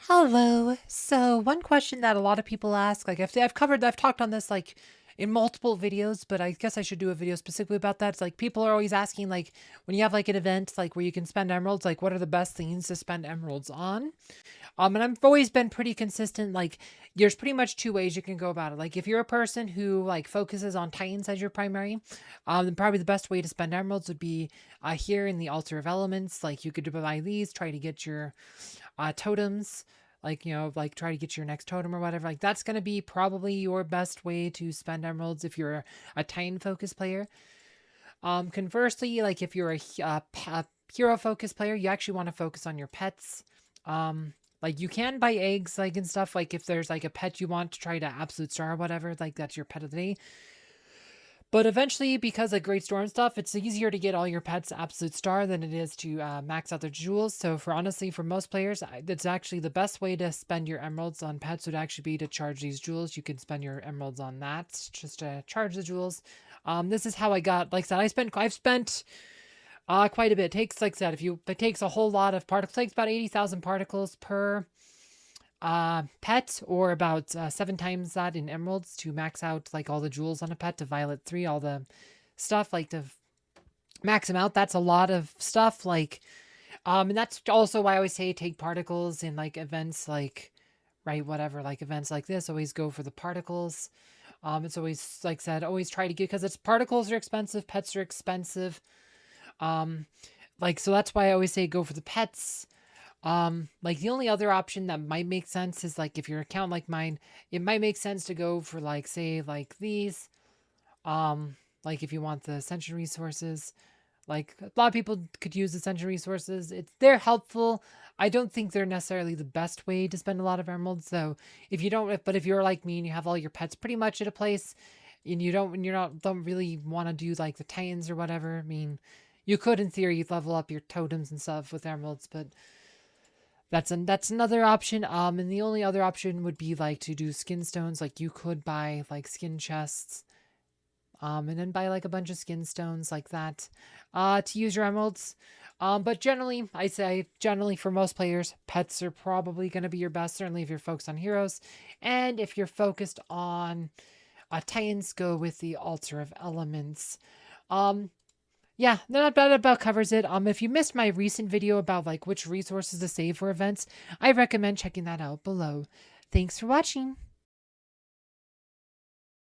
Hello. So one question that a lot of people ask, like I've talked on this like in multiple videos, but I guess I should do a video specifically about that. It's like people are always asking, like, when you have like an event like where you can spend emeralds, like what are the best things to spend emeralds on? And I've always been pretty consistent. Like, there's pretty much two ways you can go about it. Like, if you're a person who like focuses on Titans as your primary, then probably the best way to spend emeralds would be here in the Altar of Elements. Like, you could buy these, try to get your totems. Like, like try to get your next totem or whatever. Like, that's gonna be probably your best way to spend emeralds if you're a Titan focus player. Conversely, like if you're a hero focus player, you actually want to focus on your pets. Like you can buy eggs, like and stuff. Like if there's like a pet you want to try to absolute star or whatever, like that's your pet of the day. But eventually, because of Great Storm stuff, it's easier to get all your pets absolute star than it is to max out their jewels. So for most players, it's actually the best way to spend your emeralds on pets would actually be to charge these jewels. You can spend your emeralds on that just to charge the jewels. This is how I got. Like I said, I've spent quite a bit. It takes, like I said, it takes a whole lot of particles. It takes about 80,000 particles per pet, or about 7 times that in emeralds to max out like all the jewels on a pet to Violet 3, all the stuff like to max them out. That's a lot of stuff. Like, and that's also why I always say take particles in like events like, right, whatever, like events like this, always go for the particles. It's always, like I said, always try to get, because it's particles are expensive, pets are expensive. Um, like, so that's why I always say go for the pets. Like the only other option that might make sense is like if your account like mine, it might make sense to go for like say like these. Like if you want the Ascension resources, like a lot of people could use Ascension resources. They're helpful. I don't think they're necessarily the best way to spend a lot of emeralds. So if you don't, but if you're like me and you have all your pets pretty much at a place, and don't really want to do like the Titans or whatever. I mean, you could in theory level up your totems and stuff with emeralds, but that's another option. And the only other option would be like to do skin stones. Like you could buy like skin chests, and then buy like a bunch of skin stones like that, to use your emeralds. But generally, I say generally for most players, pets are probably going to be your best. Certainly if you're focused on heroes, and if you're focused on Titans, go with the Altar of Elements. Um, yeah, that about covers it. If you missed my recent video about like which resources to save for events, I recommend checking that out below. Thanks for watching.